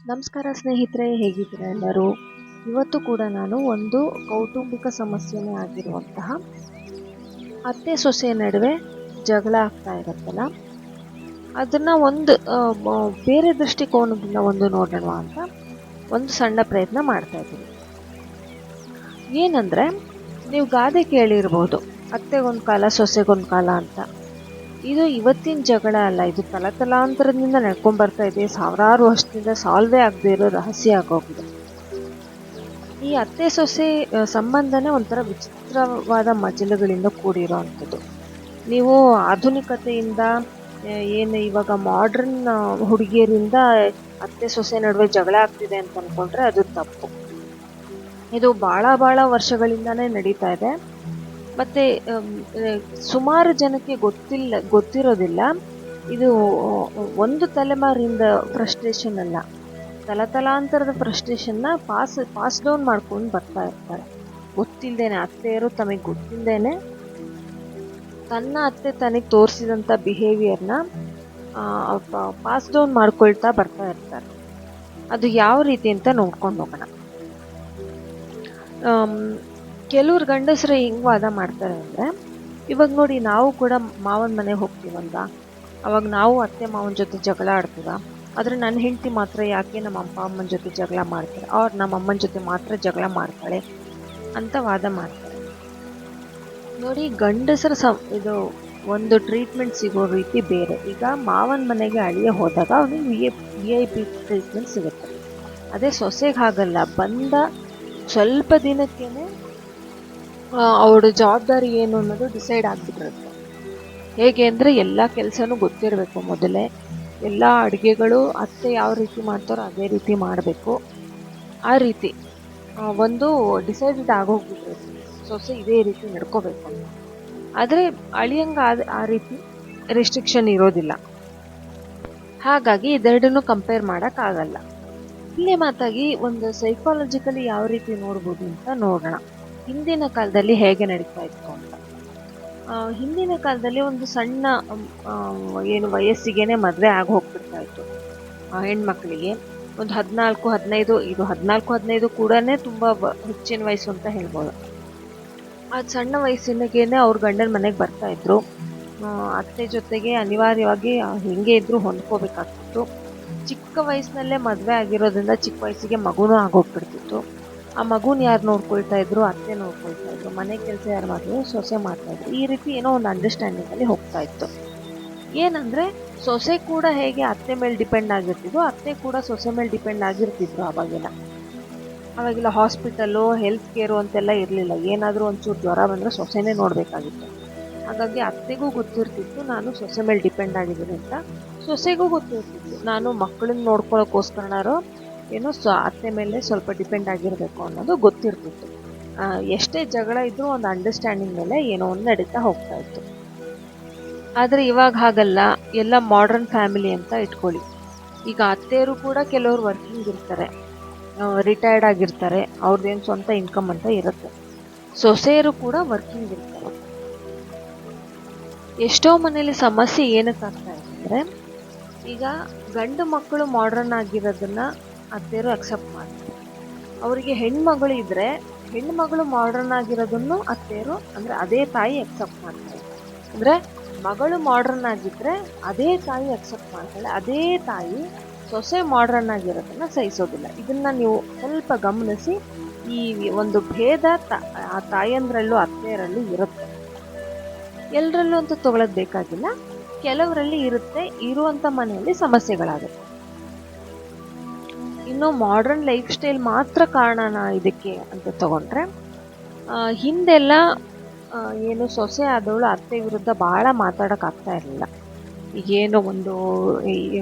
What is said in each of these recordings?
ನಮಸ್ಕಾರ ಸ್ನೇಹಿತರೆ, ಹೇಗಿದ್ದೀರಾ ಎಲ್ಲರೂ? ಇವತ್ತು ಕೂಡ ನಾನು ಒಂದು ಕೌಟುಂಬಿಕ ಸಮಸ್ಯೆನೇ ಆಗಿರುವಂತಹ ಅತ್ತೆ ಸೊಸೆ ನಡುವೆ ಜಗಳ ಆಗ್ತಾ ಇರುತ್ತಲ್ಲ, ಅದನ್ನ ಒಂದು ಬೇರೆ ದೃಷ್ಟಿಕೋನದಿಂದ ನೋಡೋಣ ಅಂತ ಒಂದು ಸಣ್ಣ ಪ್ರಯತ್ನ ಮಾಡ್ತಾ ಇದ್ದೀನಿ. ಏನಂದ್ರೆ, ನೀವು ಗಾದೆ ಕೇಳಿರ್ಬೋದು, ಅತ್ತೆಗೊಂದು ಕಾಲ ಸೊಸೆಗೊಂದು ಕಾಲ ಅಂತ. ಇದು ಇವತ್ತಿನ ಜಗಳ ಅಲ್ಲ, ಇದು ತಲತಲಾಂತರದಿಂದ ನಡ್ಕೊಂಡ್ ಬರ್ತಾ ಇದೆ. ಸಾವಿರಾರು ವರ್ಷದಿಂದ ಸಾಲ್ವೇ ಆಗದೆ ಇರೋ ರಹಸ್ಯ ಆಗೋಗಿದೆ. ಈ ಅತ್ತೆ ಸೊಸೆ ಸಂಬಂಧನೇ ಒಂಥರ ವಿಚಿತ್ರವಾದ ಮಜಲುಗಳಿಂದ ಕೂಡಿರೋ ಅಂಥದ್ದು. ನೀವು ಆಧುನಿಕತೆಯಿಂದ ಏನು ಇವಾಗ ಮಾಡ್ರನ್ ಹುಡುಗಿಯರಿಂದ ಅತ್ತೆ ಸೊಸೆ ನಡುವೆ ಜಗಳ ಆಗ್ತಿದೆ ಅಂತ ಅನ್ಕೊಂಡ್ರೆ ಅದು ತಪ್ಪು. ಇದು ಬಹಳ ವರ್ಷಗಳಿಂದಾನೇ ನಡೀತಾ ಇದೆ. ಮತ್ತೆ ಸುಮಾರು ಜನಕ್ಕೆ ಗೊತ್ತಿರೋದಿಲ್ಲ, ಇದು ಒಂದು ತಲೆಮಾರಿಂದ ಫ್ರಸ್ಟ್ರೇಷನ್ ಅಲ್ಲ, ತಲತಲಾಂತರದ ಫ್ರಸ್ಟ್ರೇಷನ್ನ ಪಾಸ್ ಡೌನ್ ಮಾಡ್ಕೊಂಡು ಬರ್ತಾ ಇರ್ತಾರೆ. ಗೊತ್ತಿಲ್ಲದೇನೆ ಅತ್ತೆಯರು ತಮಗೆ ಗೊತ್ತಿಲ್ಲದೇನೆ ತನ್ನ ಅತ್ತೆ ತನಗೆ ತೋರಿಸಿದಂಥ ಬಿಹೇವಿಯರ್ನ ಪಾಸ್ ಡೌನ್ ಮಾಡ್ಕೊಳ್ತಾ ಬರ್ತಾ ಇರ್ತಾರೆ. ಅದು ಯಾವ ರೀತಿ ಅಂತ ನೋಡ್ಕೊಂಡು ಹೋಗೋಣ. ಕೆಲವ್ರು ಗಂಡಸರು ಹೆಂಗ್ ವಾದ ಮಾಡ್ತಾರೆ ಅಂದರೆ, ಇವಾಗ ನೋಡಿ, ನಾವು ಕೂಡ ಮಾವನ ಮನೆಗೆ ಹೋಗ್ತೀವಲ್ವ, ಅವಾಗ ನಾವು ಅತ್ತೆ ಮಾವನ ಜೊತೆ ಜಗಳ ಆಡ್ತೀವ. ಆದರೆ ನನ್ನ ಹೆಂಡತಿ ಮಾತ್ರ ಯಾಕೆ ನಮ್ಮ ಅಪ್ಪ ಅಮ್ಮನ ಜೊತೆ ಜಗಳ ಮಾಡ್ತಾರೆ, ಅವ್ರು ನಮ್ಮ ಅಮ್ಮನ ಜೊತೆ ಮಾತ್ರ ಜಗಳ ಮಾಡ್ತಾಳೆ ಅಂತ ವಾದ ಮಾಡ್ತಾರೆ. ನೋಡಿ, ಗಂಡಸರ ಇದು ಒಂದು ಟ್ರೀಟ್ಮೆಂಟ್ ಸಿಗೋ ರೀತಿ ಬೇರೆ. ಈಗ ಮಾವನ ಮನೆಗೆ ಅಳಿಯ ಹೋದಾಗ ಅವನಿಗೆ VIP ಟ್ರೀಟ್ಮೆಂಟ್ ಸಿಗುತ್ತೆ. ಅದೇ ಸೊಸೆಗೆ ಹಾಗಲ್ಲ. ಬಂದ ಸ್ವಲ್ಪ ದಿನಕ್ಕೇನೆ ಅವಳ ಜವಾಬ್ದಾರಿ ಏನು ಅನ್ನೋದು ಡಿಸೈಡ್ ಆಗಿಬಿಟ್ಟಿರುತ್ತೆ. ಹೇಗೆ ಅಂದರೆ, ಎಲ್ಲ ಕೆಲಸನೂ ಗೊತ್ತಿರಬೇಕು. ಮೊದಲೇ ಎಲ್ಲ ಅಡುಗೆಗಳು ಅತ್ತೆ ಯಾವ ರೀತಿ ಮಾಡ್ತಾರೋ ಅದೇ ರೀತಿ ಮಾಡಬೇಕು. ಆ ರೀತಿ ಒಂದು ಡಿಸೈಡೆಡ್ ಆಗೋಗ್ಬಿಟ್ಟಿರುತ್ತೆ, ಸೊಸೆ ಇದೇ ರೀತಿ ನಡ್ಕೋಬೇಕು ಅಂತ. ಆದರೆ ಅಳಿಯಂಗೆ ಆ ರೀತಿ ರೆಸ್ಟ್ರಿಕ್ಷನ್ ಇರೋದಿಲ್ಲ. ಹಾಗಾಗಿ ಇದೆರಡನ್ನೂ ಕಂಪೇರ್ ಮಾಡೋಕ್ಕಾಗಲ್ಲ. ಇಲ್ಲೇ ಮಾತಾಗಿ ಒಂದು ಸೈಕಾಲಜಿಕಲಿ ಯಾವ ರೀತಿ ನೋಡ್ಬೋದು ಅಂತ ನೋಡೋಣ. ಹಿಂದಿನ ಕಾಲದಲ್ಲಿ ಹೇಗೆ ನಡೀತಾ ಇತ್ತು ಅಂತ. ಹಿಂದಿನ ಕಾಲದಲ್ಲಿ ಒಂದು ಸಣ್ಣ ವಯಸ್ಸಿಗೆ ಮದುವೆ ಆಗಿ ಹೋಗ್ಬಿಡ್ತಾ ಇತ್ತು ಹೆಣ್ಮಕ್ಳಿಗೆ. ಒಂದು 14-15, ಇದು 14-15 ಕೂಡ ತುಂಬ ಹೆಚ್ಚಿನ ವಯಸ್ಸು ಅಂತ ಹೇಳ್ಬೋದು. ಅದು ಸಣ್ಣ ವಯಸ್ಸಿನಗೇನೆ ಅವ್ರ ಗಂಡನ ಮನೆಗೆ ಬರ್ತಾ ಇದ್ರು. ಅತ್ತೆ ಜೊತೆಗೆ ಅನಿವಾರ್ಯವಾಗಿ ಹೆಂಗೆ ಇದ್ರು ಹೊಂದ್ಕೋಬೇಕಾಗ್ತಿತ್ತು. ಚಿಕ್ಕ ವಯಸ್ಸಿನಲ್ಲೇ ಮದುವೆ ಆಗಿರೋದ್ರಿಂದ ಚಿಕ್ಕ ವಯಸ್ಸಿಗೆ ಮಗುನೂ ಆಗೋಗ್ಬಿಡ್ತಿತ್ತು. ಆ ಮಗುನ ಯಾರು ನೋಡ್ಕೊಳ್ತಾ ಇದ್ರು? ಅತ್ತೆ ನೋಡ್ಕೊಳ್ತಾ ಇದ್ರು. ಮನೆ ಕೆಲಸ ಯಾರು ಮಾಡಿದ್ರು? ಸೊಸೆ ಮಾಡ್ತಾ ಇದ್ರು. ಈ ರೀತಿ ಏನೋ ಒಂದು ಅಂಡರ್ಸ್ಟ್ಯಾಂಡಿಂಗಲ್ಲಿ ಹೋಗ್ತಾ ಇತ್ತು. ಏನಂದರೆ, ಸೊಸೆ ಕೂಡ ಹೇಗೆ ಅತ್ತೆ ಮೇಲೆ ಡಿಪೆಂಡ್ ಆಗಿರ್ತಿದ್ರು, ಅತ್ತೆ ಕೂಡ ಸೊಸೆ ಮೇಲೆ ಡಿಪೆಂಡ್ ಆಗಿರ್ತಿದ್ರು. ಅವಾಗೆಲ್ಲ ಹಾಸ್ಪಿಟಲು, ಹೆಲ್ತ್ ಕೇರು ಅಂತೆಲ್ಲ ಇರಲಿಲ್ಲ. ಏನಾದರೂ ಒಂಚೂರು ಜ್ವರ ಬಂದರೆ ಸೊಸೆನೇ ನೋಡಬೇಕಾಗಿತ್ತು. ಹಾಗಾಗಿ ಅತ್ತೆಗೂ ಗೊತ್ತಿರ್ತಿತ್ತು ನಾನು ಸೊಸೆ ಮೇಲೆ ಡಿಪೆಂಡ್ ಆಗಿದ್ದೀನಿ ಅಂತ. ಸೊಸೆಗೂ ಗೊತ್ತಿರ್ತಿತ್ತು ನಾನು ಮಕ್ಕಳನ್ನ ನೋಡ್ಕೊಳ್ಳೋಕ್ಕೋಸ್ಕರನಾರು ಏನೋ ಅತ್ತೆ ಮೇಲೆ ಸ್ವಲ್ಪ ಡಿಪೆಂಡ್ ಆಗಿರಬೇಕು ಅನ್ನೋದು ಗೊತ್ತಿರ್ತಿತ್ತು. ಎಷ್ಟೇ ಜಗಳ ಇದ್ರೂ ಒಂದು ಅಂಡರ್ಸ್ಟ್ಯಾಂಡಿಂಗ್ ಮೇಲೆ ಏನೋ ಒಂದು ನಡೀತಾ ಹೋಗ್ತಾ ಇತ್ತು. ಆದರೆ ಇವಾಗ ಹಾಗಲ್ಲ. ಎಲ್ಲ ಮಾಡ್ರನ್ ಫ್ಯಾಮಿಲಿ ಅಂತ ಇಟ್ಕೊಳ್ಳಿ. ಈಗ ಅತ್ತೆಯರು ಕೂಡ ಕೆಲವರು ವರ್ಕಿಂಗ್ ಇರ್ತಾರೆ, ರಿಟೈರ್ಡ್ ಆಗಿರ್ತಾರೆ, ಅವ್ರದ್ದೇನು ಸ್ವಂತ ಇನ್ಕಮ್ ಅಂತ ಇರುತ್ತೆ. ಸೊಸೆಯರು ಕೂಡ ವರ್ಕಿಂಗ್ ಇರ್ತಾರೆ. ಎಷ್ಟೋ ಮನೇಲಿ ಸಮಸ್ಯೆ ಏನಕ್ಕೆ ಆಗ್ತಾ ಇದೆ ಅಂದರೆ, ಈಗ ಗಂಡು ಮಕ್ಕಳು ಮಾಡ್ರನ್ ಆಗಿರೋದನ್ನ ಅತ್ತೆಯರು ಅಕ್ಸೆಪ್ಟ್ ಮಾಡ್ತಾರೆ. ಅವರಿಗೆ ಹೆಣ್ಮಗಳು ಇದ್ರೆ ಹೆಣ್ಮಗಳು ಮಾಡ್ರನ್ ಆಗಿರೋದನ್ನು ಅತ್ತೆಯರು ಅಂದರೆ ಅದೇ ತಾಯಿ ಅಕ್ಸೆಪ್ಟ್ ಮಾಡ್ತಾರೆ. ಅಂದರೆ ಮಗಳು ಮಾಡ್ರನ್ ಆಗಿದ್ರೆ ಅದೇ ತಾಯಿ ಅಕ್ಸೆಪ್ಟ್ ಮಾಡ್ತಾಳೆ, ಅದೇ ತಾಯಿ ಸೊಸೆ ಮಾಡ್ರನ್ ಆಗಿರೋದನ್ನ ಸಹಿಸೋದಿಲ್ಲ. ಇದನ್ನ ನೀವು ಸ್ವಲ್ಪ ಗಮನಿಸಿ. ಈ ಒಂದು ಭೇದ ಆ ತಾಯಂದ್ರಲ್ಲೂ ಅತ್ತೆಯರಲ್ಲೂ ಇರುತ್ತೆ. ಎಲ್ಲರಲ್ಲೂ ಅಂತ ತಗೊಳ್ಳೋದು ಬೇಕಾಗಿಲ್ಲ, ಕೆಲವರಲ್ಲಿ ಇರುತ್ತೆ. ಇರುವಂಥ ಮನೆಯಲ್ಲಿ ಸಮಸ್ಯೆಗಳಾಗುತ್ತೆ. ಇನ್ನು ಮಾಡ್ರನ್ ಲೈಫ್ ಸ್ಟೈಲ್ ಮಾತ್ರ ಕಾರಣನ ಇದಕ್ಕೆ ಅಂತ ತಗೊಂಡ್ರೆ, ಹಿಂದೆಲ್ಲ ಏನು ಸೊಸೆ ಆದವಳು ಅತ್ತೆ ವಿರುದ್ಧ ಭಾಳ ಮಾತಾಡೋಕ್ಕಾಗ್ತಾ ಇರಲಿಲ್ಲ. ಈಗೇನೋ ಒಂದು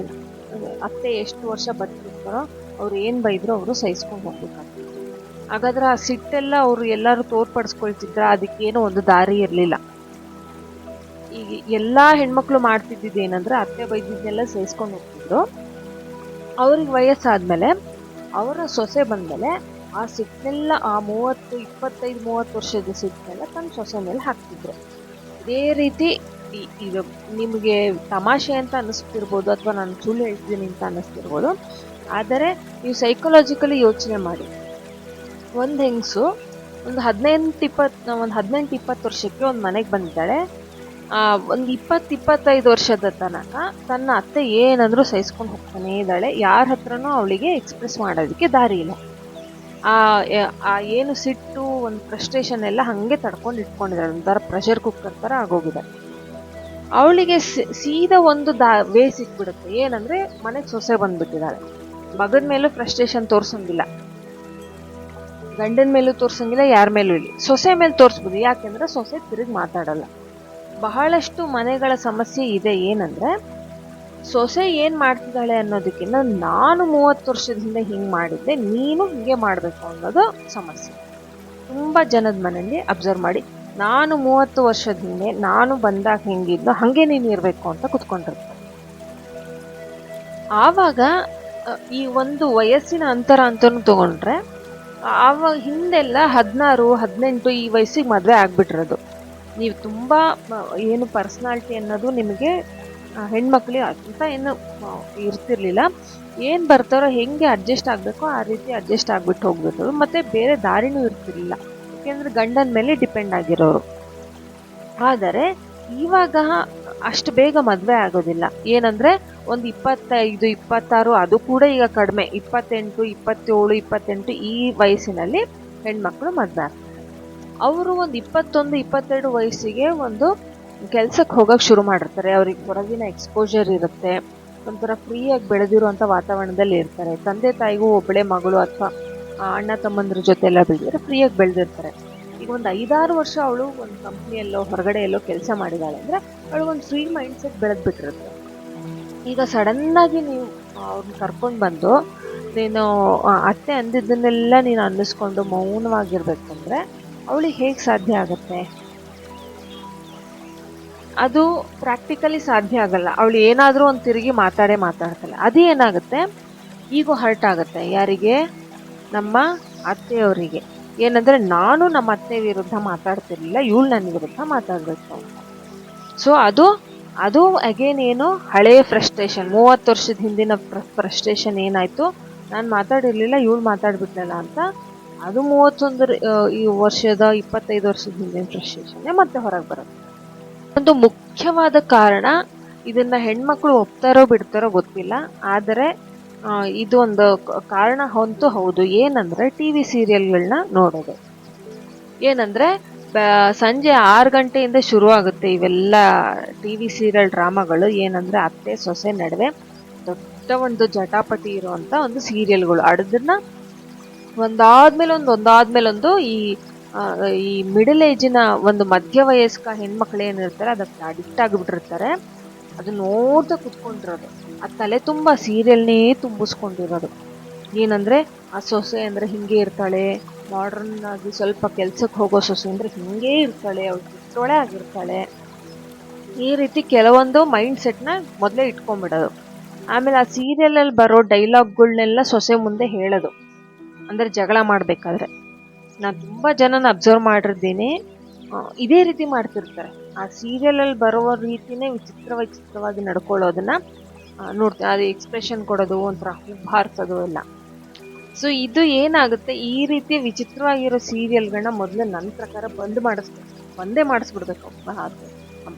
ಅತ್ತೆ ಎಷ್ಟು ವರ್ಷ ಬದುಕಿರ್ತಾರೋ ಅವ್ರು ಏನು ಬೈದ್ರು ಅವರು ಸಹಿಸ್ಕೊಂಡು ಹೋಗ್ಬೇಕಾಗ್ತಿತ್ತು. ಹಾಗಾದ್ರೆ ಆ ಸಿಟ್ಟೆಲ್ಲ ಅವರು ಎಲ್ಲರೂ ತೋರ್ಪಡಿಸ್ಕೊಳ್ತಿದ್ರ, ಅದಕ್ಕೇನೋ ಒಂದು ದಾರಿ ಇರಲಿಲ್ಲ. ಈಗ ಎಲ್ಲ ಹೆಣ್ಮಕ್ಳು ಮಾಡ್ತಿದ್ದಿದ್ದು ಏನಂದ್ರೆ, ಅತ್ತೆ ಬೈದಿದ್ದೆಲ್ಲ ಸಹಿಸ್ಕೊಂಡು ಹೋಗ್ತಿದ್ರು. ಅವ್ರಿಗೆ ವಯಸ್ಸಾದ್ಮೇಲೆ ಅವರ ಸೊಸೆ ಬಂದಮೇಲೆ ಆ ಸಿಟ್ಟನ್ನೆಲ್ಲ, ಆ 25-30 ವರ್ಷದ ಸಿಟ್ಟನ್ನೆಲ್ಲ ತನ್ನ ಸೊಸೆ ಮೇಲೆ ಹಾಕ್ತಿದ್ರು. ಇದೇ ರೀತಿ ಈಗ ನಿಮಗೆ ತಮಾಷೆ ಅಂತ ಅನ್ನಿಸ್ತಿರ್ಬೋದು, ಅಥವಾ ನಾನು ಸುಳ್ಳು ಹೇಳ್ತಿದ್ದೀನಿ ಅಂತ ಅನ್ನಿಸ್ತಿರ್ಬೋದು. ಆದರೆ ನೀವು ಸೈಕಲಾಜಿಕಲಿ ಯೋಚನೆ ಮಾಡಿ, ಒಂದು ಹೆಂಗಸು ಒಂದು 18-20 ವರ್ಷಕ್ಕೆ ಒಂದು ಮನೆಗೆ ಬಂದಿದ್ದಾಳೆ. ಒಂದು 20-25 ವರ್ಷದ ತನಕ ತನ್ನ ಅತ್ತೆ ಏನಂದ್ರೂ ಸಹಿಸ್ಕೊಂಡು ಹೋಗ್ತಾನೆ ಇದ್ದಾಳೆ. ಯಾರ ಹತ್ರನೂ ಅವಳಿಗೆ ಎಕ್ಸ್ಪ್ರೆಸ್ ಮಾಡೋದಕ್ಕೆ ದಾರಿ ಇಲ್ಲ. ಏನು ಸಿಟ್ಟು, ಒಂದು ಫ್ರಸ್ಟ್ರೇಷನ್ ಎಲ್ಲ ಹಾಗೆ ತಡ್ಕೊಂಡು ಇಟ್ಕೊಂಡಿದ್ದಾಳೆ. ಒಂಥರ ಪ್ರೆಷರ್ ಕುಕ್ಕರ್ ಥರ ಆಗೋಗಿದೆ. ಅವಳಿಗೆ ಸೀದಾ ಒಂದು ವೇ ಸಿಕ್ಬಿಡುತ್ತೆ. ಏನಂದ್ರೆ ಮನೆಗೆ ಸೊಸೆ ಬಂದ್ಬಿಟ್ಟಿದ್ದಾಳೆ. ಮಗನ ಮೇಲೂ ಫ್ರಸ್ಟ್ರೇಷನ್ ತೋರ್ಸಂಗಿಲ್ಲ, ಗಂಡನ ಮೇಲೂ ತೋರ್ಸಂಗಿಲ್ಲ, ಯಾರ ಮೇಲೂ ಇಲ್ಲ. ಸೊಸೆ ಮೇಲೆ ತೋರಿಸ್ಬೋದು. ಯಾಕೆಂದ್ರೆ ಸೊಸೆ ತಿರುಗಿ ಮಾತಾಡಲ್ಲ. ಬಹಳಷ್ಟು ಮನೆಗಳ ಸಮಸ್ಯೆ ಇದೆ. ಏನಂದ್ರೆ ಸೊಸೆ ಏನ್ ಮಾಡ್ತಿದ್ದಾಳೆ ಅನ್ನೋದಕ್ಕಿಂತ ನಾನು 30 ವರ್ಷದ ಹಿಂದೆ ಹಿಂಗೆ ಮಾಡಿದ್ದೆ, ನೀನು ಹಿಂಗೆ ಮಾಡಬೇಕು ಅನ್ನೋದು ಸಮಸ್ಯೆ. ತುಂಬಾ ಜನದ ಮನೆಯಲ್ಲಿ ಅಬ್ಸರ್ವ್ ಮಾಡಿ, ನಾನು 30 ವರ್ಷದ ಹಿಂದೆ ನಾನು ಬಂದಾಗ ಹೆಂಗಿದ್ನೋ ಹಂಗೆ ನೀನು ಇರಬೇಕು ಅಂತ ಕುತ್ಕೊಂಡಿರ್ತಾರೆ. ಆವಾಗ ಈ ಒಂದು ವಯಸ್ಸಿನ ಅಂತರ ಅಂತನೂ ತಗೊಂಡ್ರೆ, ಆವಾಗ ಹಿಂದೆಲ್ಲ 16-18 ಈ ವಯಸ್ಸಿಗೆ ಮದುವೆ ಆಗ್ಬಿಟ್ಟಿರೋದು. ನೀವು ತುಂಬಾ ಏನು ಪರ್ಸನಾಲಿಟಿ ಅನ್ನೋದು ನಿಮಗೆ ಹೆಣ್ಮಕ್ಳಿಗೆ ಅಂತ ಏನು ಇರ್ತಿರ್ಲಿಲ್ಲ. ಏನ್ ಬರ್ತಾರೋ ಹೆಂಗೆ ಅಡ್ಜಸ್ಟ್ ಆಗ್ಬೇಕೋ ಆ ರೀತಿ ಅಡ್ಜಸ್ಟ್ ಆಗ್ಬಿಟ್ಟು ಹೋಗ್ಬಿಟ್ಟು, ಮತ್ತೆ ಬೇರೆ ದಾರಿನೂ ಇರ್ತಿರ್ಲಿಲ್ಲ. ಯಾಕೆಂದ್ರೆ ಗಂಡನ ಮೇಲೆ ಡಿಪೆಂಡ್ ಆಗಿರೋರು. ಆದರೆ ಇವಾಗ ಅಷ್ಟು ಬೇಗ ಮದ್ವೆ ಆಗೋದಿಲ್ಲ. ಏನಂದ್ರೆ ಒಂದು 25-26, ಅದು ಕೂಡ ಈಗ ಕಡಿಮೆ, 28, 27, 28 ಈ ವಯಸ್ಸಿನಲ್ಲಿ ಹೆಣ್ಮಕ್ಳು ಮದ್ವೆ ಆಗ್ತಾರೆ. ಅವರು ಒಂದು 21-22 ವಯಸ್ಸಿಗೆ ಒಂದು ಕೆಲ್ಸಕ್ಕೆ ಹೋಗಕ್ ಶುರು ಮಾಡಿರ್ತಾರೆ. ಅವ್ರಿಗೆ ಹೊರಗಿನ ಎಕ್ಸ್ಪೋಜರ್ ಇರುತ್ತೆ, ಒಂಥರ ಫ್ರೀಯಾಗಿ ಬೆಳೆದಿರುವಂತ ವಾತಾವರಣದಲ್ಲಿ ಇರ್ತಾರೆ. ತಂದೆ ತಾಯಿಗೂ ಒಬ್ಬಳೆ ಮಗಳು ಅಥವಾ ಅಣ್ಣ ತಮ್ಮಂದ್ರ ಜೊತೆ ಎಲ್ಲ ಬೆಳೆದಿದ್ರೆ ಫ್ರೀಯಾಗಿ ಬೆಳೆದಿರ್ತಾರೆ. ಈಗ ಒಂದು 5-6 ವರ್ಷ ಅವಳು ಒಂದು ಕಂಪ್ನಿಯಲ್ಲೋ ಹೊರಗಡೆ ಎಲ್ಲೋ ಕೆಲಸ ಮಾಡಿದಾಳೆ ಅಂದ್ರೆ ಅವಳಿಗೊಂದು ಫ್ರೀ ಮೈಂಡ್ ಸೆಟ್ ಬೆಳೆದ್ಬಿಟ್ಟಿರುತ್ತೆ. ಈಗ ಸಡನ್ ಆಗಿ ನೀವು ಅವ್ರನ್ನ ಕರ್ಕೊಂಡು ಬಂದು ನೀನು ಅತ್ತೆ ಅಂದಿದ್ದನ್ನೆಲ್ಲ ನೀನು ಅನ್ನಿಸ್ಕೊಂಡು ಮೌನವಾಗಿರ್ಬೇಕು ಅಂದ್ರೆ ಅವಳಿಗೆ ಹೇಗೆ ಸಾಧ್ಯ ಆಗತ್ತೆ? ಅದು ಪ್ರಾಕ್ಟಿಕಲಿ ಸಾಧ್ಯ ಆಗಲ್ಲ. ಅವಳು ಏನಾದ್ರೂ ಒಂದು ತಿರುಗಿ ಮಾತಾಡ್ತಾಳೆ. ಅದು ಏನಾಗುತ್ತೆ, ಈಗೋ ಹರ್ಟ್ ಆಗುತ್ತೆ. ಯಾರಿಗೆ? ನಮ್ಮ ಅತ್ತೆಯವರಿಗೆ. ಏನಂದ್ರೆ ನಾನು ನಮ್ಮ ಅತ್ತೆ ವಿರುದ್ಧ ಮಾತಾಡ್ತಿರ್ಲಿಲ್ಲ, ಇವಳು ನನ್ನ ವಿರುದ್ಧ ಮಾತಾಡ್ಬೇಕು ಅಂತ. ಸೊ ಅದು ಅಗೇನ್ ಏನು ಹಳೇ ಫ್ರಸ್ಟ್ರೇಷನ್, 30 ವರ್ಷದ ಹಿಂದಿನ ಫ್ರಸ್ಟ್ರೇಷನ್ ಏನಾಯ್ತು, ನಾನು ಮಾತಾಡಿರ್ಲಿಲ್ಲ ಇವಳು ಮಾತಾಡ್ಬಿಟ್ಲಲ್ಲ ಅಂತ. ಅದು 25 ವರ್ಷದ ಹಿಂದಿನ ಫ್ರಸ್ಟ್ರೇಷನ್ ಮತ್ತೆ ಹೊರಗೆ ಬರುತ್ತೆ. ಒಂದು ಮುಖ್ಯವಾದ ಕಾರಣ, ಇದನ್ನ ಹೆಣ್ಮಕ್ಳು ಒಪ್ತಾರೋ ಬಿಡ್ತಾರೋ ಗೊತ್ತಿಲ್ಲ, ಆದರೆ ಇದು ಒಂದು ಕಾರಣ ಅಂತೂ ಹೌದು. ಏನಂದ್ರೆ ಟಿವಿ ಸೀರಿಯಲ್ಗಳನ್ನ ನೋಡೋದು. ಏನಂದ್ರೆ ಸಂಜೆ 6 ಗಂಟೆಯಿಂದ ಶುರು ಆಗುತ್ತೆ ಇವೆಲ್ಲ ಟಿವಿ ಸೀರಿಯಲ್ ಡ್ರಾಮಾಗಳು. ಏನಂದ್ರೆ ಅತ್ತೆ ಸೊಸೆ ನಡುವೆ ದೊಡ್ಡ ಒಂದು ಜಟಾಪಟಿ ಇರುವಂತ ಒಂದು ಸೀರಿಯಲ್ಗಳು. ಅದನ್ನ ಒಂದಾದ್ಮೇಲೊಂದು ಈ ಮಿಡಲ್ ಏಜಿನ ಒಂದು ಮಧ್ಯ ವಯಸ್ಕ ಹೆಣ್ಮಕ್ಳು ಏನಿರ್ತಾರೆ ಅದಕ್ಕೆ ಅಡಿಕ್ಟ್ ಆಗಿಬಿಟ್ಟಿರ್ತಾರೆ. ಅದು ನೋಡ್ತಾ ಕುತ್ಕೊಂಡಿರೋದು, ಆ ತಲೆ ತುಂಬಾ ಸೀರಿಯಲ್ನೇ ತುಂಬಿಸ್ಕೊಂಡಿರೋದು. ಏನಂದ್ರೆ ಆ ಸೊಸೆ ಅಂದ್ರೆ ಹಿಂಗೆ ಇರ್ತಾಳೆ, ಮಾಡರ್ನ್ ಆಗಿ ಸ್ವಲ್ಪ ಕೆಲ್ಸಕ್ಕೆ ಹೋಗೋ ಸೊಸೆ ಅಂದ್ರೆ ಹಿಂಗೆ ಇರ್ತಾಳೆ, ಅವಳು ಕಿತ್ತೋಳೆ ಆಗಿರ್ತಾಳೆ. ಈ ರೀತಿ ಕೆಲವೊಂದು ಮೈಂಡ್ ಸೆಟ್ನ ಮೊದಲೇ ಇಟ್ಕೊಂಡ್ಬಿಡೋದು. ಆಮೇಲೆ ಆ ಸೀರಿಯಲ್ ಅಲ್ಲಿ ಬರೋ ಡೈಲಾಗ್ಗಳನ್ನೆಲ್ಲ ಸೊಸೆ ಮುಂದೆ ಹೇಳೋದು, ಅಂದ್ರೆ ಜಗಳ ಮಾಡ್ಬೇಕಾದ್ರೆ. ನಾನು ತುಂಬಾ ಜನನ ಅಬ್ಸರ್ವ್ ಮಾಡಿರ್ತೀನಿ, ಇದೇ ರೀತಿ ಮಾಡ್ತಿರ್ತಾರೆ. ಆ ಸೀರಿಯಲ್ ಅಲ್ಲಿ ಬರುವ ರೀತಿನೇ ವಿಚಿತ್ರವಾಗಿ ನಡ್ಕೊಳ್ಳೋದನ್ನ ನೋಡ್ತೀನಿ. ಅದು ಎಕ್ಸ್ಪ್ರೆಷನ್ ಕೊಡೋದು, ಒಂಥರ ಹುಬ್ಬು ಹಾರ್ಸೋದು ಎಲ್ಲ. ಸೊ ಇದು ಏನಾಗುತ್ತೆ, ಈ ರೀತಿ ವಿಚಿತ್ರವಾಗಿರೋ ಸೀರಿಯಲ್ಗಳನ್ನ ಮೊದಲು ನನ್ನ ಪ್ರಕಾರ ಬಂದೇ ಮಾಡಿಸ್ಬಿಡ್ಬೇಕು.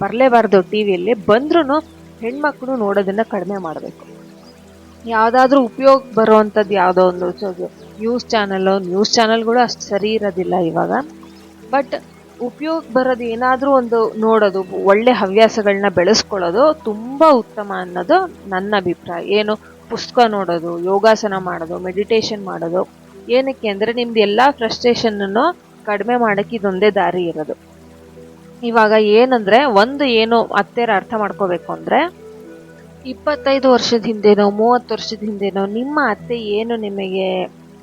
ಬರಲೇಬಾರ್ದು ಟಿವಿಯಲ್ಲಿ. ಬಂದ್ರೂ ಹೆಣ್ಮಕ್ಳು ನೋಡೋದನ್ನ ಕಡಿಮೆ ಮಾಡಬೇಕು. ಯಾವ್ದಾದ್ರೂ ಉಪಯೋಗ ಬರುವಂಥದ್ದು ಯಾವುದೋ ಒಂದು ನ್ಯೂಸ್ ಚಾನಲ್ಗಳು ಅಷ್ಟು ಸರಿ ಇರೋದಿಲ್ಲ ಇವಾಗ. ಬಟ್ ಉಪಯೋಗ ಬರೋದು ಏನಾದ್ರೂ ಒಂದು ನೋಡೋದು, ಒಳ್ಳೆ ಹವ್ಯಾಸಗಳನ್ನ ಬೆಳೆಸ್ಕೊಳ್ಳೋದು ತುಂಬಾ ಉತ್ತಮ ಅನ್ನೋದು ನನ್ನ ಅಭಿಪ್ರಾಯ. ಏನು, ಪುಸ್ತಕ ನೋಡೋದು, ಯೋಗಾಸನ ಮಾಡೋದು, ಮೆಡಿಟೇಷನ್ ಮಾಡೋದು. ಏನಕ್ಕೆ ಅಂದ್ರೆ ನಿಮ್ದು ಎಲ್ಲಾ ಫ್ರಸ್ಟ್ರೇಷನ್ ಅನ್ನು ಕಡಿಮೆ ಮಾಡಕ್ಕೆ ಇದೊಂದೇ ದಾರಿ ಇರೋದು. ಇವಾಗ ಏನಂದ್ರೆ ಏನು ಅತ್ತೆರ ಅರ್ಥ ಮಾಡ್ಕೋಬೇಕು ಅಂದ್ರೆ, 25 ವರ್ಷದ ಹಿಂದೆನೋ 30 ವರ್ಷದ ಹಿಂದೆನೋ ನಿಮ್ಮ ಅತ್ತೆ ಏನು ನಿಮಗೆ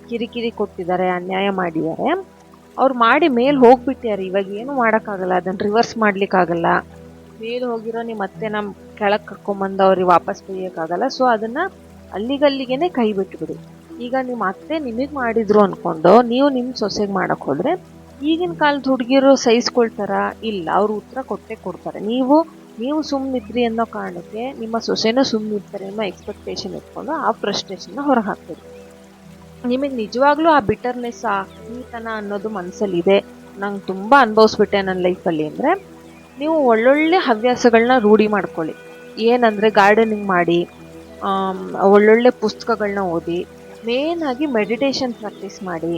ಕಿರಿಕಿರಿ ಕೊಟ್ಟಿದ್ದಾರೆ, ಅನ್ಯಾಯ ಮಾಡಿದ್ದಾರೆ, ಅವ್ರು ಮಾಡಿ ಮೇಲ್ ಹೋಗ್ಬಿಟ್ಟಾರೆ. ಇವಾಗ ಏನು ಮಾಡೋಕ್ಕಾಗಲ್ಲ, ಅದನ್ನ ರಿವರ್ಸ್ ಮಾಡ್ಲಿಕ್ಕಾಗಲ್ಲ. ಮೇಲ್ ಹೋಗಿರೋ ನಿಮ್ಮ ಅತ್ತೆ ನಮ್ ಕೆಳಗ್ ಕರ್ಕೊಂಬಂದು ಅವ್ರಿಗೆ ವಾಪಸ್ ಬೈಯಕ್ಕಾಗಲ್ಲ. ಸೊ ಅದನ್ನ ಅಲ್ಲಿಗಲ್ಲಿಗೆನೆ ಕೈ ಬಿಟ್ಬಿಡಿ. ಈಗ ನಿಮ್ಮ ಅತ್ತೆ ನಿಮಗ್ ಮಾಡಿದ್ರು ಅನ್ಕೊಂಡು ನೀವು ನಿಮ್ ಸೊಸೆಗೆ ಮಾಡಕ್ ಹೋದ್ರೆ ಈಗಿನ ಕಾಲದ ಹುಡುಗಿರು ಸಹಿಸ್ಕೊಳ್ತಾರ? ಇಲ್ಲ, ಅವ್ರು ಉತ್ತರ ಕೊಟ್ಟೆ ಕೊಡ್ತಾರೆ. ನೀವು ನೀವು ಸುಮ್ಮನಿದ್ರಿ ಅನ್ನೋ ಕಾರಣಕ್ಕೆ ನಿಮ್ಮ ಸೊಸೆನೂ ಸುಮ್ಮನಿರ್ತಾರೆ ಅನ್ನೋ ಎಕ್ಸ್ಪೆಕ್ಟೇಷನ್ ಇಟ್ಕೊಂಡು ಆ ಫ್ರಸ್ಟ್ರೇಷನ್ನ ಹೊರಗೆ ಹಾಕ್ತೀರಿ. ನಿಮಗೆ ನಿಜವಾಗ್ಲೂ ಆ ಬಿಟರ್ನೆಸ್, ಆ ಕಹಿತನ ಅನ್ನೋದು ಮನಸ್ಸಲ್ಲಿದೆ, ನಂಗೆ ತುಂಬ ಅನುಭವಿಸ್ಬಿಟ್ಟೆ ನನ್ನ ಲೈಫಲ್ಲಿ ಅಂದರೆ, ನೀವು ಒಳ್ಳೊಳ್ಳೆ ಹವ್ಯಾಸಗಳನ್ನ ರೂಢಿ ಮಾಡ್ಕೊಳ್ಳಿ. ಏನಂದರೆ ಗಾರ್ಡನಿಂಗ್ ಮಾಡಿ, ಒಳ್ಳೊಳ್ಳೆ ಪುಸ್ತಕಗಳನ್ನ ಓದಿ, ಮೇನ್ ಆಗಿ ಮೆಡಿಟೇಷನ್ ಪ್ರಾಕ್ಟೀಸ್ ಮಾಡಿ,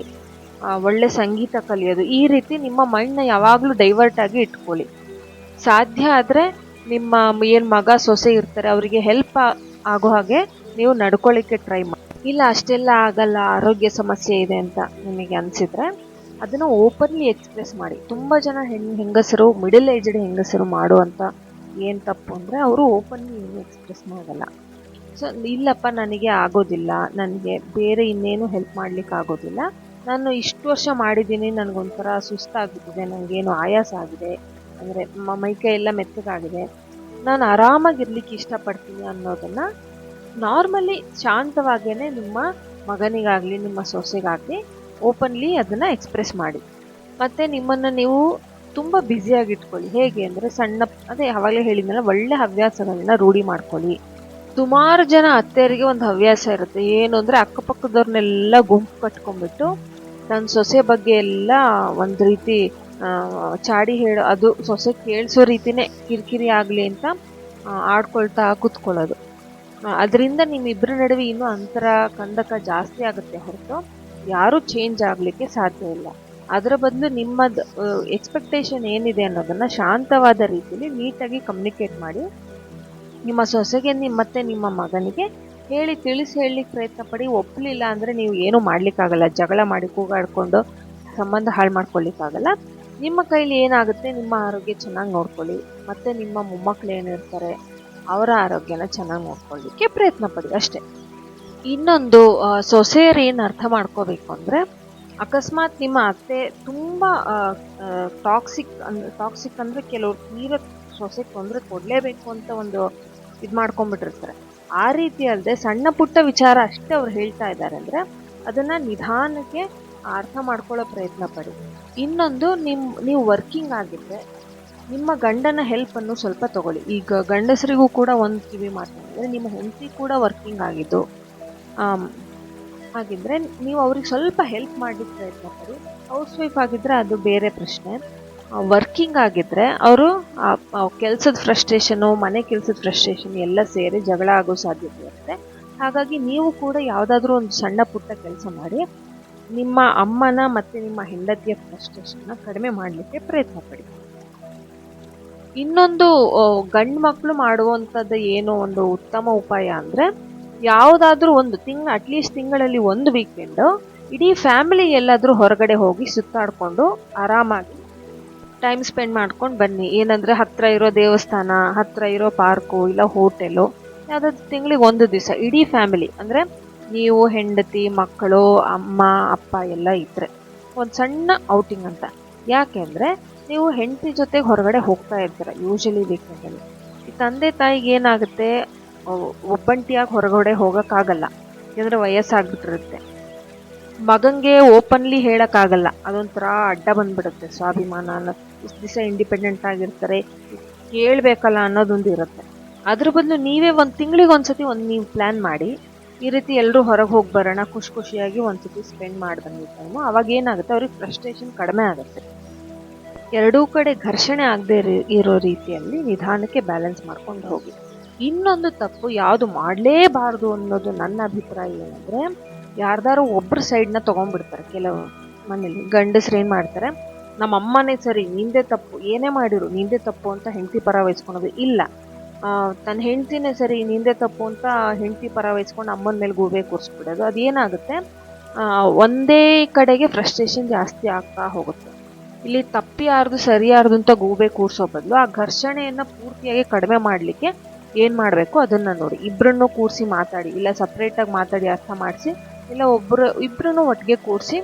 ಒಳ್ಳೆ ಸಂಗೀತ ಕಲಿಯೋದು, ಈ ರೀತಿ ನಿಮ್ಮ ಮೈಂಡ್ನ ಯಾವಾಗಲೂ ಡೈವರ್ಟ್ ಆಗಿ ಇಟ್ಕೊಳ್ಳಿ. ಸಾಧ್ಯ ಆದರೆ ನಿಮ್ಮ ಏನು ಮಗ ಸೊಸೆ ಇರ್ತಾರೆ ಅವರಿಗೆ ಹೆಲ್ಪ್ ಆಗೋ ಹಾಗೆ ನೀವು ನಡ್ಕೊಳ್ಳಿಕ್ಕೆ ಟ್ರೈ ಮಾಡಿ. ಇಲ್ಲ ಅಷ್ಟೆಲ್ಲ ಆಗಲ್ಲ, ಆರೋಗ್ಯ ಸಮಸ್ಯೆ ಇದೆ ಅಂತ ನಿಮಗೆ ಅನಿಸಿದ್ರೆ ಅದನ್ನು ಓಪನ್ಲಿ ಎಕ್ಸ್ಪ್ರೆಸ್ ಮಾಡಿ. ತುಂಬ ಜನ ಹೆಂಗಸರು, ಮಿಡಲ್ ಏಜ್ಡ್ ಹೆಂಗಸರು ಮಾಡುವಂಥ ಏನು ತಪ್ಪು ಅಂದರೆ ಅವರು ಓಪನ್ಲಿ ಏನು ಎಕ್ಸ್ಪ್ರೆಸ್ ಮಾಡಲ್ಲ. ಸೊ ಇಲ್ಲಪ್ಪ ನನಗೆ ಆಗೋದಿಲ್ಲ, ನನಗೆ ಬೇರೆ ಇನ್ನೇನು ಹೆಲ್ಪ್ ಮಾಡ್ಲಿಕ್ಕೆ ಆಗೋದಿಲ್ಲ, ನಾನು ಇಷ್ಟು ವರ್ಷ ಮಾಡಿದ್ದೀನಿ, ನನಗೊಂಥರ ಸುಸ್ತಾಗ್ಬಿಟ್ಟಿದೆ, ನನಗೇನು ಆಯಾಸ ಆಗಿದೆ, ಅಂದರೆ ಮೈಕೈ ಎಲ್ಲ ಮೆತ್ತಗಾಗಿದೆ, ನಾನು ಆರಾಮಾಗಿರ್ಲಿಕ್ಕೆ ಇಷ್ಟಪಡ್ತೀನಿ ಅನ್ನೋದನ್ನು ನಾರ್ಮಲಿ ಶಾಂತವಾಗೇ ನಿಮ್ಮ ಮಗನಿಗಾಗಲಿ ನಿಮ್ಮ ಸೊಸೆಗಾಗಲಿ ಓಪನ್ಲಿ ಅದನ್ನು ಎಕ್ಸ್ಪ್ರೆಸ್ ಮಾಡಿ. ಮತ್ತು ನಿಮ್ಮನ್ನು ನೀವು ತುಂಬ ಬ್ಯುಸಿಯಾಗಿಟ್ಕೊಳ್ಳಿ. ಹೇಗೆ ಅಂದರೆ ಅದೇ ಆವಾಗಲೇ ಹೇಳಿದ್ನಲ್ಲ, ಒಳ್ಳೆ ಹವ್ಯಾಸಗಳನ್ನ ರೂಢಿ ಮಾಡ್ಕೊಳ್ಳಿ. ಸುಮಾರು ಜನ ಅತ್ತೆಯರಿಗೆ ಒಂದು ಹವ್ಯಾಸ ಇರುತ್ತೆ, ಏನು ಅಂದರೆ ಅಕ್ಕಪಕ್ಕದವ್ರನ್ನೆಲ್ಲ ಗುಂಪು ಕಟ್ಕೊಂಡ್ಬಿಟ್ಟು ನನ್ನ ಸೊಸೆ ಬಗ್ಗೆ ಎಲ್ಲ ಒಂದು ರೀತಿ ಚಾಡಿ ಹೇಳೋ, ಅದು ಸೊಸೆ ಕೇಳಿಸೋ ರೀತಿನೇ ಕಿರಿಕಿರಿ ಆಗಲಿ ಅಂತ ಆಡ್ಕೊಳ್ತಾ ಕೂತ್ಕೊಳ್ಳೋದು. ಅದರಿಂದ ನಿಮ್ಮಿಬ್ಬರ ನಡುವೆ ಇನ್ನೂ ಅಂತರ ಕಂದಕ ಜಾಸ್ತಿ ಆಗುತ್ತೆ ಹೊರತು ಯಾರೂ ಚೇಂಜ್ ಆಗಲಿಕ್ಕೆ ಸಾಧ್ಯ ಇಲ್ಲ. ಅದರ ಬದಲು ನಿಮ್ಮದು ಎಕ್ಸ್ಪೆಕ್ಟೇಷನ್ ಏನಿದೆ ಅನ್ನೋದನ್ನು ಶಾಂತವಾದ ರೀತಿಯಲ್ಲಿ ನೀಟಾಗಿ ಕಮ್ಯುನಿಕೇಟ್ ಮಾಡಿ ನಿಮ್ಮ ಸೊಸೆಗೆ ಮತ್ತು ನಿಮ್ಮ ಮಗನಿಗೆ ತಿಳಿಸಿ ಹೇಳಲಿಕ್ಕೆ ಪ್ರಯತ್ನ ಪಡಿ. ಒಪ್ಪಲಿಲ್ಲ ಅಂದರೆ ನೀವು ಏನೂ ಮಾಡಲಿಕ್ಕಾಗಲ್ಲ, ಜಗಳ ಮಾಡಿ ಕೂಗಾಡ್ಕೊಂಡು ಸಂಬಂಧ ಹಾಳು ಮಾಡ್ಕೊಳ್ಳಿಕ್ಕಾಗಲ್ಲ. ನಿಮ್ಮ ಕೈಲಿ ಏನಾಗುತ್ತೆ, ನಿಮ್ಮ ಆರೋಗ್ಯ ಚೆನ್ನಾಗಿ ನೋಡ್ಕೊಳ್ಳಿ, ಮತ್ತು ನಿಮ್ಮ ಮೊಮ್ಮಕ್ಕಳು ಏನಿರ್ತಾರೆ ಅವರ ಆರೋಗ್ಯನ ಚೆನ್ನಾಗಿ ನೋಡ್ಕೊಳ್ಳಿಕ್ಕೆ ಪ್ರಯತ್ನ ಪಡಿ ಅಷ್ಟೇ. ಇನ್ನೊಂದು ಸೊಸೆಯರು ಏನು ಅರ್ಥ ಮಾಡ್ಕೋಬೇಕು ಅಂದರೆ, ಅಕಸ್ಮಾತ್ ನಿಮ್ಮ ಅತ್ತೆ ತುಂಬ ಟಾಕ್ಸಿಕ್ ಅಂದರೆ ಕೆಲವ್ರು ತೀರ ಸೊಸೆಗೆ ತೊಂದರೆ ಕೊಡಲೇಬೇಕು ಅಂತ ಒಂದು ಇದು ಮಾಡ್ಕೊಂಡ್ಬಿಟ್ಟಿರ್ತಾರೆ. ಆ ರೀತಿ ಅಲ್ಲದೆ ಸಣ್ಣ ಪುಟ್ಟ ವಿಚಾರ ಅಷ್ಟೇ ಅವ್ರು ಹೇಳ್ತಾ ಇದ್ದಾರೆ ಅಂದರೆ ಅದನ್ನು ನಿಧಾನಕ್ಕೆ ಅರ್ಥ ಮಾಡ್ಕೊಳ್ಳೋ ಪ್ರಯತ್ನ ಪಡಿ. ಇನ್ನೊಂದು, ನೀವು ವರ್ಕಿಂಗ್ ಆಗಿದ್ದರೆ ನಿಮ್ಮ ಗಂಡನ ಹೆಲ್ಪನ್ನು ಸ್ವಲ್ಪ ತಗೊಳ್ಳಿ. ಈಗ ಗಂಡಸರಿಗೂ ಕೂಡ ಒಂದು ಕಿವಿ ಮಾತಾಡಿದ್ರೆ, ನಿಮ್ಮ ಹೆಂಡತಿ ಕೂಡ ವರ್ಕಿಂಗ್ ಆಗಿದ್ದರೆ ನೀವು ಅವ್ರಿಗೆ ಸ್ವಲ್ಪ ಹೆಲ್ಪ್ ಮಾಡಲಿಕ್ಕೆ ಪ್ರಯತ್ನ ಪಡಿ. ಹೌಸ್ ವೈಫ್ ಆಗಿದ್ದರೆ ಅದು ಬೇರೆ ಪ್ರಶ್ನೆ. ವರ್ಕಿಂಗ್ ಆಗಿದ್ದರೆ ಅವರು ಕೆಲಸದ ಫ್ರಸ್ಟ್ರೇಷನು, ಮನೆ ಕೆಲಸದ ಫ್ರಸ್ಟ್ರೇಷನ್ ಎಲ್ಲ ಸೇರಿ ಜಗಳ ಆಗೋ ಸಾಧ್ಯತೆ ಇರುತ್ತೆ. ಹಾಗಾಗಿ ನೀವು ಕೂಡ ಯಾವುದಾದ್ರೂ ಒಂದು ಸಣ್ಣ ಪುಟ್ಟ ಕೆಲಸ ಮಾಡಿ ನಿಮ್ಮ ಅಮ್ಮನ ಮತ್ತು ನಿಮ್ಮ ಹೆಂಡತಿಯ ಫ್ರಸ್ಟ್ರೇಷನ್ನ ಕಡಿಮೆ ಮಾಡಲಿಕ್ಕೆ ಪ್ರಯತ್ನ ಪಡಿ. ಇನ್ನೊಂದು, ಗಂಡು ಮಕ್ಕಳು ಮಾಡುವಂಥದ್ದು ಏನೋ ಒಂದು ಉತ್ತಮ ಉಪಾಯ ಅಂದರೆ, ಯಾವುದಾದ್ರೂ ಒಂದು ಅಟ್ಲೀಸ್ಟ್ ತಿಂಗಳಲ್ಲಿ ಒಂದು ವೀಕೆಂಡು ಇಡೀ ಫ್ಯಾಮಿಲಿ ಎಲ್ಲಾದರೂ ಹೊರಗಡೆ ಹೋಗಿ ಸುತ್ತಾಡಿಕೊಂಡು ಆರಾಮಾಗಿ ಟೈಮ್ ಸ್ಪೆಂಡ್ ಮಾಡ್ಕೊಂಡು ಬನ್ನಿ. ಏನಂದರೆ ಹತ್ತಿರ ಇರೋ ದೇವಸ್ಥಾನ, ಹತ್ತಿರ ಇರೋ ಪಾರ್ಕು, ಇಲ್ಲ ಹೋಟೆಲು, ಯಾವುದಾದ್ರು ತಿಂಗಳಿಗೆ ಒಂದು ದಿವಸ ಇಡೀ ಫ್ಯಾಮಿಲಿ, ಅಂದರೆ ನೀವು, ಹೆಂಡತಿ, ಮಕ್ಕಳು, ಅಮ್ಮ ಅಪ್ಪ ಎಲ್ಲ ಇದ್ದರೆ ಒಂದು ಸಣ್ಣ ಔಟಿಂಗ್ ಅಂತ. ಯಾಕೆ ಅಂದರೆ ನೀವು ಹೆಂಡತಿ ಜೊತೆಗೆ ಹೊರಗಡೆ ಹೋಗ್ತಾ ಇರ್ತೀರ ಯೂಶಲಿ ವೀಕೆಂಡಲ್ಲಿ. ಈ ತಂದೆ ತಾಯಿಗೆ ಏನಾಗುತ್ತೆ, ಒಬ್ಬಂಟಿಯಾಗಿ ಹೊರಗಡೆ ಹೋಗೋಕ್ಕಾಗಲ್ಲ, ಯಾಕಂದರೆ ವಯಸ್ಸಾಗ್ಬಿಟ್ಟಿರುತ್ತೆ. ಮಗನಿಗೆ ಓಪನ್ಲಿ ಹೇಳೋಕ್ಕಾಗಲ್ಲ, ಅದೊಂಥರ ಅಡ್ಡ ಬಂದ್ಬಿಡುತ್ತೆ ಸ್ವಾಭಿಮಾನ ಅನ್ನೋದು. ಇಷ್ಟು ದಿವಸ ಇಂಡಿಪೆಂಡೆಂಟ್ ಆಗಿರ್ತಾರೆ, ಕೇಳಬೇಕಲ್ಲ ಅನ್ನೋದೊಂದು ಇರುತ್ತೆ. ಅದ್ರ ಬದಲು ನೀವೇ ಒಂದು ತಿಂಗಳಿಗೆ ಒಂದ್ಸತಿ ನೀವು ಪ್ಲ್ಯಾನ್ ಮಾಡಿ, ಈ ರೀತಿ ಎಲ್ಲರೂ ಹೊರಗೆ ಹೋಗಿ ಬರೋಣ, ಖುಷಿಯಾಗಿ ಒಂದ್ಸತಿ ಸ್ಪೆಂಡ್ ಮಾಡ್ದಂಗೆ ಟೈಮು. ಅವಾಗ ಏನಾಗುತ್ತೆ, ಅವ್ರಿಗೆ ಫ್ರಸ್ಟ್ರೇಷನ್ ಕಡಿಮೆ ಆಗುತ್ತೆ. ಎರಡೂ ಕಡೆ ಘರ್ಷಣೆ ಆಗದೆ ಇರೋ ರೀತಿಯಲ್ಲಿ ನಿಧಾನಕ್ಕೆ ಬ್ಯಾಲೆನ್ಸ್ ಮಾಡ್ಕೊಂಡು ಹೋಗಿ. ಇನ್ನೊಂದು ತಪ್ಪು ಯಾವುದು ಮಾಡಲೇಬಾರ್ದು ಅನ್ನೋದು ನನ್ನ ಅಭಿಪ್ರಾಯ ಏನಂದರೆ, ಯಾರ್ದಾರು ಒಬ್ಬರು ಸೈಡ್ನ ತೊಗೊಂಡ್ಬಿಡ್ತಾರೆ. ಕೆಲವು ಮನೇಲಿ ಗಂಡಸ್ರು ಏನು ಮಾಡ್ತಾರೆ, ನಮ್ಮ ಅಮ್ಮನೇ ಸರಿ, ನಿಂದೆ ತಪ್ಪು, ಏನೇ ಮಾಡಿರು ನಿಂದೆ ತಪ್ಪು ಅಂತ ಹೆಂಡತಿ ಪರ ವಹಿಸ್ಕೊಳೋದು. ಇಲ್ಲ, ತನ್ನ ಹೆಂಡ್ತಿನೇ ಸರಿ, ನಿಂದೆ ತಪ್ಪು ಅಂತ ಹೆಂಡತಿ ಪರ ವಹಿಸ್ಕೊಂಡು ಅಮ್ಮನ ಮೇಲೆ ಗೂಬೆ ಕೂರಿಸ್ಬಿಡೋದು. ಅದೇನಾಗುತ್ತೆ, ಒಂದೇ ಕಡೆಗೆ ಫ್ರಸ್ಟ್ರೇಷನ್ ಜಾಸ್ತಿ ಆಗ್ತಾ ಹೋಗುತ್ತೆ. ಇಲ್ಲಿ ತಪ್ಪಿ ಯಾರ್ದು ಸರಿ ಯಾರ್ದು ಅಂತ ಗೂಬೆ ಕೂರಿಸೋ ಬದಲು ಆ ಘರ್ಷಣೆಯನ್ನು ಪೂರ್ತಿಯಾಗಿ ಕಡಿಮೆ ಮಾಡಲಿಕ್ಕೆ ಏನು ಮಾಡಬೇಕು ಅದನ್ನು ನೋಡಿ. ಇಬ್ಬರನ್ನು ಕೂರಿಸಿ ಮಾತಾಡಿ, ಇಲ್ಲ ಸಪ್ರೇಟಾಗಿ ಮಾತಾಡಿ ಅರ್ಥ ಮಾಡಿಸಿ, ಇಲ್ಲ ಇಬ್ಬರನ್ನು ಒಟ್ಟಿಗೆ ಕೂರಿಸಿ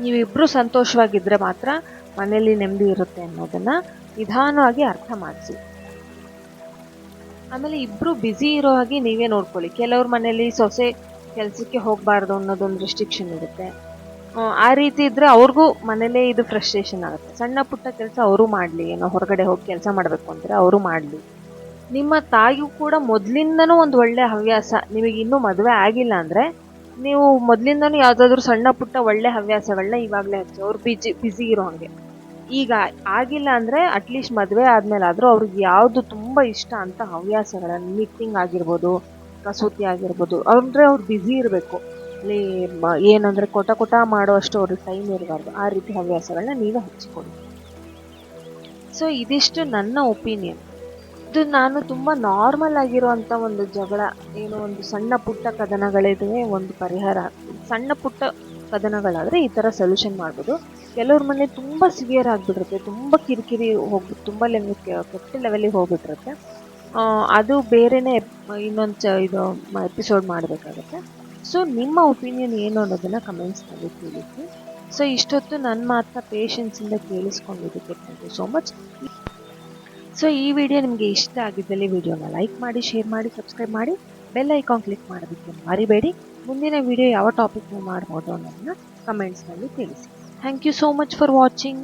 ನೀವಿಬ್ಬರು ಸಂತೋಷವಾಗಿದ್ದರೆ ಮಾತ್ರ ಮನೆಯಲ್ಲಿ ನೆಮ್ಮದಿ ಇರುತ್ತೆ ಅನ್ನೋದನ್ನು ನಿಧಾನವಾಗಿ ಅರ್ಥ ಮಾಡಿಸಿ. ಆಮೇಲೆ ಇಬ್ಬರು ಬ್ಯುಸಿ ಇರೋ ಹಾಗೆ ನೀವೇ ನೋಡ್ಕೊಳ್ಳಿ. ಕೆಲವ್ರ ಮನೇಲಿ ಸೊಸೆ ಕೆಲಸಕ್ಕೆ ಹೋಗಬಾರ್ದು ಅನ್ನೋದೊಂದು ರೆಸ್ಟ್ರಿಕ್ಷನ್ ಇರುತ್ತೆ. ಆ ರೀತಿ ಇದ್ರೆ ಅವ್ರಿಗೂ ಮನೇಲೇ ಇದು ಫ್ರಸ್ಟ್ರೇಷನ್ ಆಗುತ್ತೆ. ಸಣ್ಣ ಪುಟ್ಟ ಕೆಲಸ ಅವರು ಮಾಡಲಿ, ಏನೋ ಹೊರಗಡೆ ಹೋಗಿ ಕೆಲಸ ಮಾಡಬೇಕು ಅಂದರೆ ಅವರು ಮಾಡಲಿ. ನಿಮ್ಮ ತಾಯಿಯೂ ಕೂಡ ಮೊದಲಿಂದನೂ ಒಂದು ಒಳ್ಳೆ ಹವ್ಯಾಸ, ನಿಮಗೆ ಇನ್ನೂ ಮದುವೆ ಆಗಿಲ್ಲ ಅಂದರೆ ನೀವು ಮೊದಲಿಂದನೂ ಯಾವುದಾದ್ರೂ ಸಣ್ಣ ಪುಟ್ಟ ಒಳ್ಳೆ ಹವ್ಯಾಸಗಳನ್ನ ಇವಾಗಲೇ ಹಚ್ಚಿ, ಅವ್ರು ಬಿಸಿ ಇರೋ ಹಾಗೆ. ಈಗ ಆಗಿಲ್ಲ ಅಂದರೆ ಅಟ್ಲೀಸ್ಟ್ ಮದುವೆ ಆದಮೇಲಾದರೂ ಅವ್ರಿಗೆ ಯಾವುದು ತುಂಬ ಇಷ್ಟ ಅಂತ ಹವ್ಯಾಸಗಳನ್ನು, ನಿಟ್ಟಿಂಗ್ ಆಗಿರ್ಬೋದು, ಕಸೂತಿ ಆಗಿರ್ಬೋದು, ಅಂದರೆ ಅವ್ರು ಬ್ಯುಸಿ ಇರಬೇಕು. ಅಲ್ಲಿ ಏನಂದರೆ ಕೊಟ ಮಾಡೋವಷ್ಟು ಅವ್ರಿಗೆ ಟೈಮ್ ಇರಬಾರ್ದು. ಆ ರೀತಿ ಹವ್ಯಾಸಗಳನ್ನ ನೀವೇ ಹಚ್ಚಿಕೊಡಿ. ಸೊ ಇದಿಷ್ಟು ನನ್ನ ಒಪಿನಿಯನ್. ಇದು ನಾನು ತುಂಬ ನಾರ್ಮಲ್ ಆಗಿರುವಂಥ ಒಂದು ಜಗಳ, ಏನೋ ಒಂದು ಸಣ್ಣ ಪುಟ್ಟ ಕದನಗಳಿದ್ರೆ ಒಂದು ಪರಿಹಾರ. ಸಣ್ಣ ಪುಟ್ಟ ಕದನಗಳಾದರೆ ಈ ಥರ ಸೊಲ್ಯೂಷನ್ ಮಾಡ್ಬೋದು. ಕೆಲವ್ರ ಮನೆ ತುಂಬ ಸಿವಿಯರ್ ಆಗಿಬಿಟ್ಟಿರುತ್ತೆ, ತುಂಬ ಕಿರಿಕಿರಿ ತುಂಬ ಕೆಟ್ಟ ಲೆವೆಲಿಗೆ ಹೋಗ್ಬಿಟ್ಟಿರುತ್ತೆ. ಅದು ಬೇರೆಯೇ ಇನ್ನೊಂದು ಇದು ಎಪಿಸೋಡ್ ಮಾಡಬೇಕಾಗುತ್ತೆ. ಸೊ ನಿಮ್ಮ ಒಪಿನಿಯನ್ ಏನು ಅನ್ನೋದನ್ನು ಕಮೆಂಟ್ಸ್ನಲ್ಲಿ ತಿಳಿಸಿ. ಸೊ ಇಷ್ಟೊತ್ತು ನನ್ನ ಮಾತನ್ನ ಪೇಷನ್ಸಿಂದ ಕೇಳಿಸ್ಕೊಂಡಿದ್ದಕ್ಕೆ thank you so much. So ಈ ವಿಡಿಯೋ ನಿಮಗೆ ಇಷ್ಟ ಆಗಿದ್ದಲ್ಲಿ ವಿಡಿಯೋನ ಲೈಕ್ ಮಾಡಿ, ಶೇರ್ ಮಾಡಿ, ಸಬ್ಸ್ಕ್ರೈಬ್ ಮಾಡಿ, ಬೆಲ್ ಐಕಾನ್ ಕ್ಲಿಕ್ ಮಾಡೋದಕ್ಕೆ ಮರಿಬೇಡಿ. ಮುಂದಿನ ವಿಡಿಯೋ ಯಾವ ಟಾಪಿಕ್ನ ಮಾಡ್ಬೋದು ಅನ್ನೋದನ್ನ ಕಮೆಂಟ್ಸ್ನಲ್ಲಿ ತಿಳಿಸಿ. Thank you so much for watching.